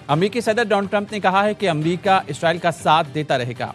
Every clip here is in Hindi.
अमेरिकी सदर डोनाल्ड ट्रंप ने कहा है कि अमेरिका इसराइल का साथ देता रहेगा।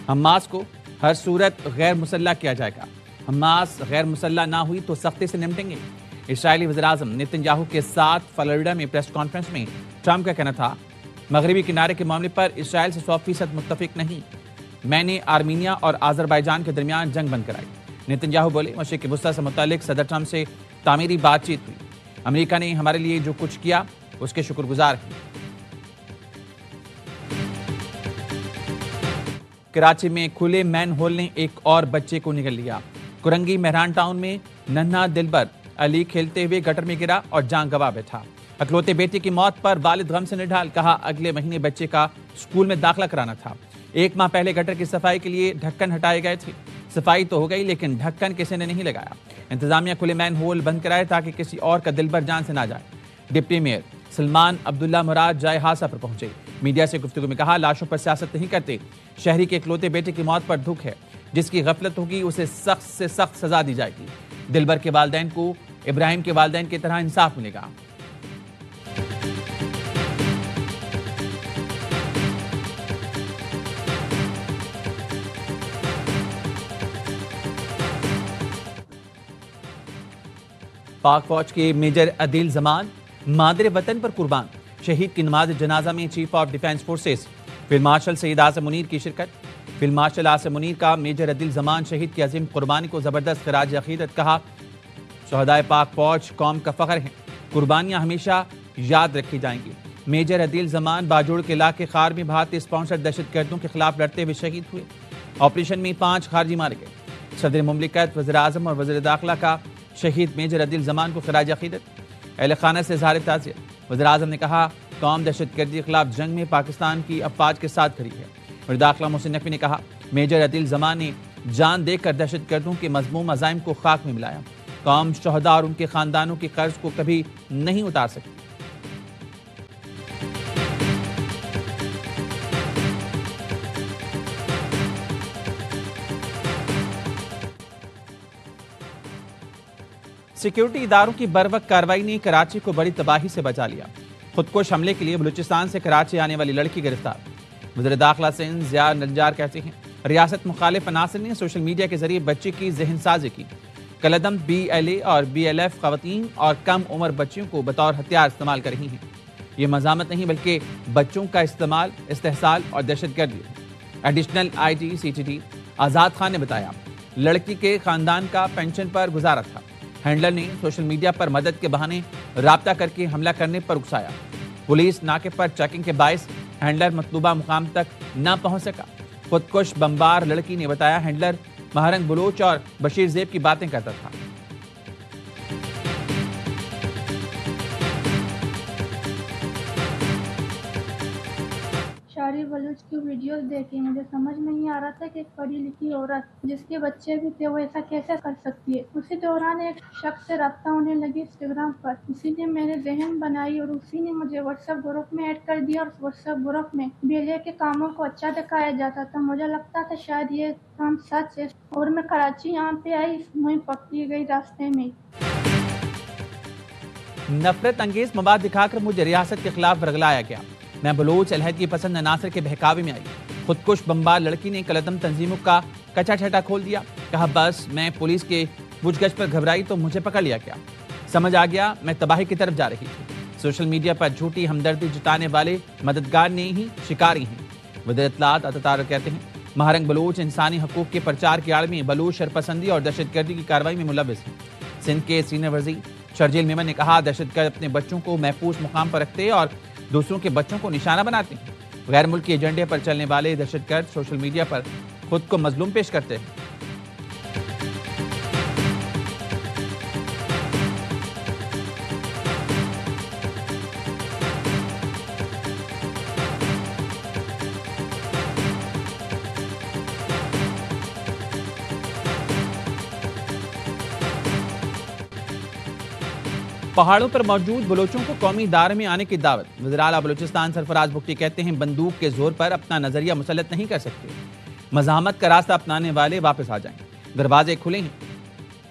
हमास को हर सूरत गैर मुसल्लह किया जाएगा। हमास गैर मुसल्लह ना हुई तो सख्ती से निपटेंगे। इस्राएली वज़ीर-ए-आज़म नेतन्याहू के साथ फ्लोरिडा में प्रेस कॉन्फ्रेंस में ट्रंप का कहना था, मगरबी किनारे के मामले पर इसराइल से 100% मुत्तफिक नहीं। मैंने आर्मीनिया और आज़रबाईजान के दरमियान जंग बंद कराई। नेतन्याहू बोले, मशरिक़ वस्ता से मुतालिक सदर ट्रंप से तामीरी बातचीत हुई। अमेरिका ने हमारे लिए जो कुछ किया उसके शुक्रगुजार हैं। कराची में खुले मैन होल ने एक और बच्चे को निगल लिया। कुरंगी मेहरान टाउन में नन्हा दिलबर अली खेलते हुए गटर में गिरा और जान गंवा बैठा। अकलौते बेटे की मौत पर वालिद गम से निढाल, कहा अगले महीने बच्चे का स्कूल में दाखिला कराना था। 1 माह पहले गटर की सफाई के लिए ढक्कन हटाए गए थे। सफाई तो हो गई लेकिन ढक्कन किसी ने नहीं लगाया। इंतजामिया खुले मैन होल बंद कराए ताकि किसी और का दिलबर जान से ना जाए। डिप्टी मेयर सलमान अब्दुल्ला मुराद जाए हादसा पर पहुंचे। मीडिया से गुफ्तगू में कहा, लाशों पर सियासत नहीं करते। शहरी के इकलौते बेटे की मौत पर दुख है। जिसकी गफलत होगी उसे सख्त से सख्त सजा दी जाएगी। दिलबर के वालिदैन को इब्राहिम के वालिदैन की तरह इंसाफ मिलेगा। पाक फौज के मेजर अदील जमान मादरे वतन पर कुर्बान। शहीद की नमाज जनाजा में chief of defence forces field marshal Syed Asim Munir की शिरकत। फील्ड मार्शल आसिम मुनीर का मेजर अदील जमान शहीद की अजीम कुर्बानी को जबरदस्त खराज अकीदत कहा। शहदाए पाक फौज कौम का फख्र हैं। कुर्बानियां हमेशा याद रखी जाएंगी। मेजर अदील जमान बाजोड़ के इलाके खार में भारतीय स्पॉन्सर्ड दहशतगर्दों के खिलाफ लड़ते हुए शहीद हुए। ऑपरेशन में 5 खारजी मारे गए। सदर मुमलिकत, वज़ीर आज़म और वज़ीर दाखिला का शहीद मेजर अदील जमान को खराज अकीदत। अहले खाना से इज़हार ताज़ियत। वज़ीर आज़म ने कहा, कौम दहशतगर्दी के खिलाफ जंग में पाकिस्तान की अफवाज के साथ खड़ी है। और दाखिला मोहसिन नकवी ने कहा, मेजर अदील जमान ने जान देकर दहशतगर्दों के मज़मूम अज़ाइम को खाक में मिलाया। कौम शहदा और उनके खानदानों के कर्ज को कभी नहीं उतार सकती। सिक्योरिटी इदारों की बरवक्त कार्रवाई ने कराची को बड़ी तबाही से बचा लिया। खुदकुश हमले के लिए बलूचिस्तान से कराची आने वाली लड़की गिरफ्तार। वज़ीर दाखिला सिंध ज़िया नज्जार कहते हैं, रियासत मुखालिफ अनासर ने सोशल मीडिया के जरिए बच्चे की जहनसाजी की। कलदम BLA और BLF खवातीन और कम उम्र बच्चियों को बतौर हथियार इस्तेमाल कर रही हैं। ये मज़ामत नहीं बल्कि बच्चों का इस्तेमाल, इस्तेहसाल और दहशतगर्दी। एडिशनल IG CTD आज़ाद खान ने बताया, लड़की के खानदान का पेंशन पर गुजारा था। हैंडलर ने सोशल मीडिया पर मदद के बहाने राब्ता करके हमला करने पर उकसाया। पुलिस नाके पर चेकिंग के बायस हैंडलर मतलूबा मुकाम तक न पहुंच सका। खुदकुश बमबार लड़की ने बताया, हैंडलर महारंग बलोच और बशीर ज़ेब की बातें करता था। शारी बलूच की वीडियोस देखी, मुझे समझ नहीं आ रहा था कि एक पढ़ी लिखी औरत जिसके बच्चे भी थे वो ऐसा कैसे कर सकती है। उसी दौरान एक शख्स से रब्ता होने लगी इंस्टाग्राम पर। उसी ने मेरे जहन बनाई और उसी ने मुझे व्हाट्सएप ग्रुप में ऐड कर दिया। और व्हाट्सएप ग्रुप में BLA के कामों को अच्छा दिखाया जाता था। मुझे लगता था शायद ये काम सच है और मैं कराची यहाँ पे आई, मुझे पकड़ी गई रास्ते में। नफरत अंगेज मवाद दिखाकर मुझे रियासत के खिलाफ बरगलाया गया। मैं बलोच अलहदगी पसंद अनासर के बहकावे में आई। खुदकुश बमबार लड़की ने कलदम तंजीमों का कच्चा छटा खोल दिया। कहा, बस मैं पुलिस के पूछगछ पर घबराई तो मुझे पकड़ लिया गया। समझ आ गया मैं तबाही की तरफ जा रही थी। सोशल मीडिया पर झूठी हमदर्दी जताने वाले मददगार ने ही शिकारी हैं। वज़ीर इत्तलात अतातार कहते हैं, महारंग बलोच इंसानी हकूक के प्रचार की आड़ में बलोच शरपसंदी और दहशतगर्दी की कार्रवाई में मुलविस हैं। सिंध के सीनियर वज़ीर शर्जील मेमन ने कहा, दहशतगर्द अपने बच्चों को महफूज मुकाम पर रखते और दूसरों के बच्चों को निशाना बनाते हैं। गैर मुल्की एजेंडे पर चलने वाले दहशतगर्द सोशल मीडिया पर खुद को मजलूम पेश करते हैं। पहाड़ों पर मौजूद बलोचों को कौमी दायरे में आने की दावत। वज़ीर आला बलूचिस्तान सरफराज बुख्ती कहते हैं, बंदूक के जोर पर अपना नजरिया मुसल्लत नहीं कर सकते। मज़ाहमत का रास्ता अपनाने वाले वापस आ जाएं। दरवाजे खुले हैं।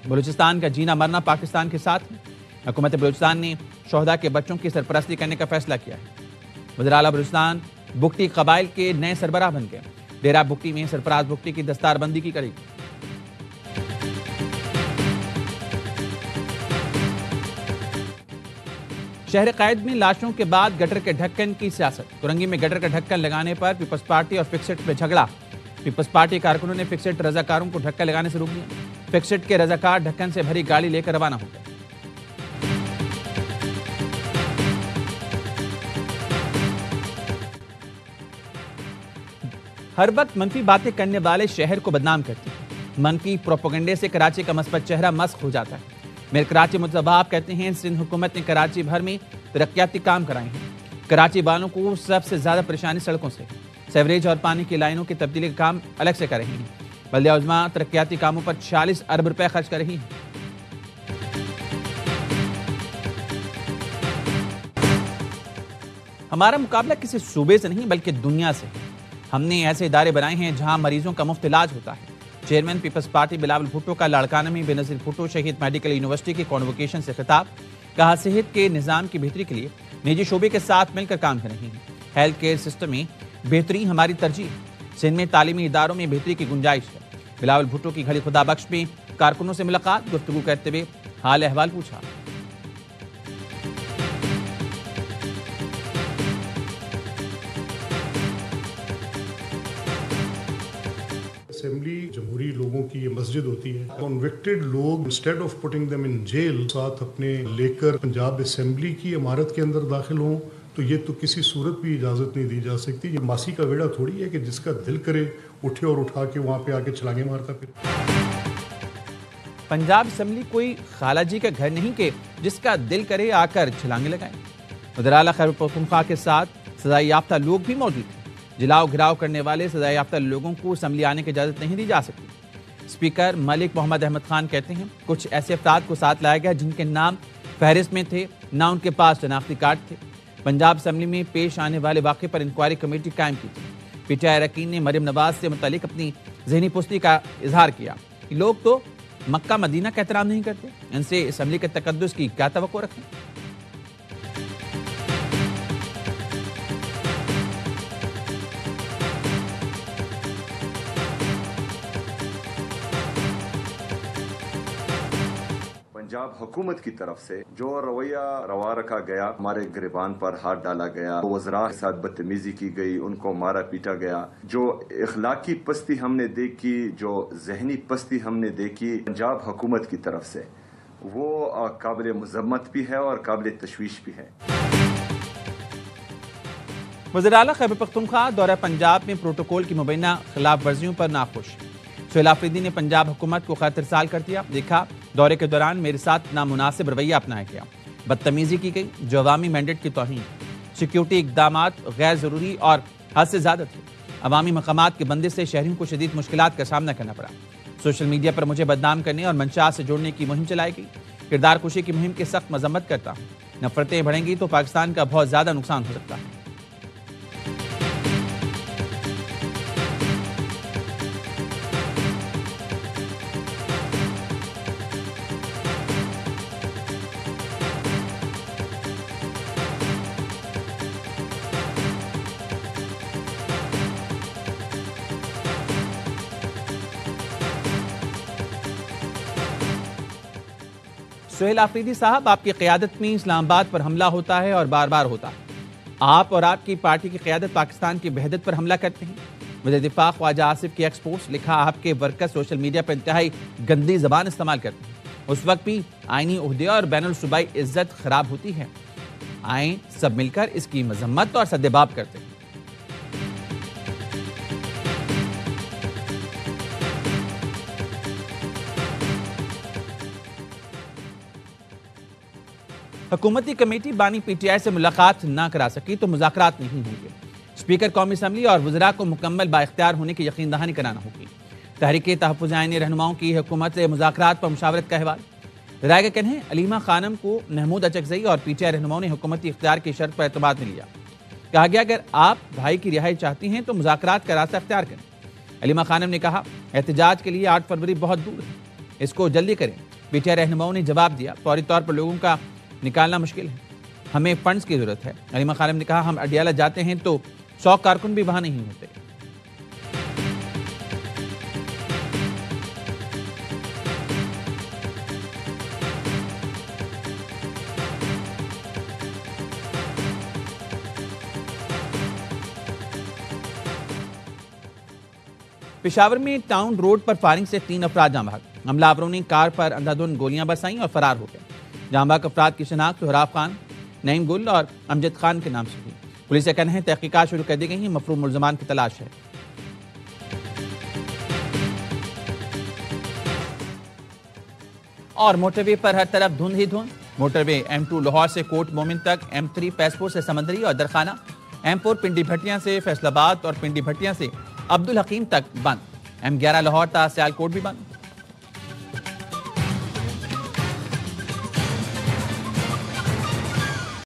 बलूचिस्तान का जीना मरना पाकिस्तान के साथ है। हुकूमत बलूचिस्तान ने शोहदा के बच्चों की सरपरस्ती करने का फैसला किया है। वज़ीर आला बलूचिस्तान बुगटी कबाइल के नए सरबराह बन गए। डेरा बुगटी में सरफराज बुगटी की दस्तारबंदी की करेगी। शहर कैद में लाशों के बाद गटर के ढक्कन की सियासत। तुरंगी में गटर का ढक्कन लगाने पर पीपल्स पार्टी और फिक्सेट में झगड़ा। पीपल्स पार्टी कारकुनों ने फिक्सेट रजाकारों को ढक्कन लगाने से रोक दिया। फिक्सेट के रजाकार ढक्कन से भरी गाड़ी लेकर रवाना हो गए। हर वक्त मनफी बातें करने वाले शहर को बदनाम करते हैं। मनफी प्रोपेगेंडे से कराची का मस्बत चेहरा मस्क हो जाता है। मेयर कराची मुतज़ब्बाब कहते हैं सिंध हुकूमत ने कराची भर में तरक्याती काम कराए हैं। कराची वालों को सबसे ज्यादा परेशानी सड़कों से, सेवरेज और पानी की लाइनों की तब्दीली का काम अलग से कर रही हैं। बल्दिया उज़्मा तरक्याती कामों पर 46 अरब रुपए खर्च कर रही है। हमारा मुकाबला किसी सूबे से नहीं बल्कि दुनिया से है। हमने ऐसे इदारे बनाए हैं जहां मरीजों का मुफ्त इलाज होता है। Chairman peoples party Bilawal Bhutto का लाड़काना में बेनज़ीर भुट्टो शहीद मेडिकल यूनिवर्सिटी के कॉन्वोकेशन से खिताब। कहा सेहत के निज़ाम की बेहतरी के लिए निजी शोबे के साथ मिलकर काम कर रही हैं। हेल्थ केयर सिस्टम में बेहतरी हमारी तरजीह है। सिंध में तालीमी इदारों में बेहतरी की गुंजाइश है। बिलावल भुट्टो की घड़ी खुदा बख्श में कारकुनों से मुलाकात, गुफ्तगू करते हुए हाल अहवाल पूछा। असेंबली जमहूरी लोगों की ये मस्जिद होती है। कॉन्विक्टेड लोग instead of putting them in jail साथ अपने लेकर पंजाब असेंबली की इमारत के अंदर दाखिल हों, तो ये तो किसी सूरत भी इजाज़त नहीं दी जा सकती। ये मासी का वेड़ा थोड़ी है कि जिसका दिल करे उठे और उठा के वहाँ पे आके छलांगे मारता फिर। पंजाब असेंबली कोई खालाजी का घर नहीं कि जिसका दिल करे आकर छलांगे लगाएं। वज़ीर आला खैबर पख्तूनख्वा के साथ सजाई याफ्ता लोग भी मौजूद थे। जिलाओ घिराव करने वाले सजाई याफ्ता लोगों को असेंबली आने की इजाजत नहीं दी जा सकती। स्पीकर मलिक मोहम्मद अहमद खान कहते हैं कुछ ऐसे अफराद को साथ लाया गया जिनके नाम फहरिस्त में थे, ना उनके पास शनाख्ती कार्ड थे। पंजाब असेंबली में पेश आने वाले वाक़े पर इंक्वायरी कमेटी कायम की थी। पीटीआई अरकान ने मरियम नवाज से मुतालिक अपनी जहनी पुस्ती का इजहार किया। लोग तो मक्का मदीना का एहतराम नहीं करते, इनसे असेंबली के तकद्दुस की क्या तवक्को रखें। पंजाब हुकूमत की तरफ से जो रवैया रवा रखा गया, हमारे गिरबान पर हाथ डाला गया, वज़रा के साथ बदतमीजी की गई, उनको मारा पीटा गया, जो इखलाकी पस्ती हमने देखी, जो जहनी पस्ती हमने देखी पंजाब हुकूमत की तरफ से, वो काबिल मुज़म्मत भी है और काबिल तशवीश भी है। वज़ीर आला खैबर पख्तूनख्वा दौरा पंजाब में प्रोटोकॉल की मुबैना खिलाफ वर्जियों पर नाखुश। सुहेल आफरीदी ने पंजाब हुकूमत को खैर साल कर दिया। देखा दौरे के दौरान मेरे साथ नामुनासिब रवैया अपनाया गया, बदतमीजी की गई जो अवामी मैंडेट की तौहीन, सिक्योरिटी इकदामात गैर जरूरी और हद से ज्यादा थे। अवामी मकामात के बंदे से शहरियों को शदीद मुश्किलात का सामना करना पड़ा। सोशल मीडिया पर मुझे बदनाम करने और मंशा से जोड़ने की मुहिम चलाई गई। किरदार कुशी की मुहिम की सख्त मजम्मत करता हूँ। नफरतें बढ़ेंगी तो पाकिस्तान का बहुत ज्यादा नुकसान हो सकता है। सुहेल आफरीदी साहब, आपकी क़यादत में इस्लामाबाद पर हमला होता है और बार बार होता है। आप और आपकी पार्टी की क़यादत पाकिस्तान की वहदत पर हमला करते हैं। वज़ीर दिफा ख्वाजा आसिफ की एक्सपोर्ट्स लिखा, आपके वर्कर्स सोशल मीडिया पर इंतहाई गंदी जबान इस्तेमाल करते हैं। उस वक्त भी आईनी उहदे और बैनुल सूबाई इज्जत खराब होती है। आए सब मिलकर इसकी मजम्मत और सद्देबाब करते हैं। हुकूमती कमेटी बानी पीटीआई से मुलाकात ना करा सकी तो मुज़ाकरात नहीं होंगे। स्पीकर कौमी असम्बली और वज़रा को मुकम्मल बाइख्तियार होने की यकीन दहानी कराना होगी। तहरीक तहफ़्फ़ुज़ आईनी रहनुमाओं की हुकूमत से मुज़ाकरात पर मुशावरत का अहवाल। राय का कहना है अलीमा खानम को महमूद अचकज़ई और पीटीआई रहनुमाओं ने हुकूमती इख्तियार की शर्त पर एतमाद में लिया। कहा गया अगर आप भाई की रिहाई चाहती हैं तो मुज़ाकरात का रास्ता अख्तियार करें। अलीमा खानम ने कहा एहतजाज के लिए 8 फरवरी बहुत दूर है, इसको जल्दी करें। पीटीआई रहनुमाओं ने जवाब दिया फौरी तौर पर लोगों का निकालना मुश्किल है। हमें फंड्स की जरूरत है। अलीमा खानम ने कहा, हम अडियाला जाते हैं तो 100 कारकुन भी वहां नहीं होते। पेशावर में टाउन रोड पर फायरिंग से 3 अफराद जाम बहक। हमलावरों ने कार पर अंधाधुंध गोलियां बरसाई और फरार हो गए। जाम बहक अफराद की शनाख्त सुहराब खान, नईम गुल और अमजद खान के नाम से हुई। पुलिस का कहना है तहकीकात शुरू कर दी गई हैं, मफरूम मुल्ज़मान की तलाश है। और मोटरवे पर हर तरफ धुंध ही धुंध। मोटरवे M2 लाहौर से कोट मोमिन तक, M3 पैसपुर से समंदरी और दरखाना, M4 पिंडी भटिया से फैसलाबाद और पिंडी भटिया से अब्दुल हकीम तक बंद, M11 लाहौर ता सियालकोट भी बंद।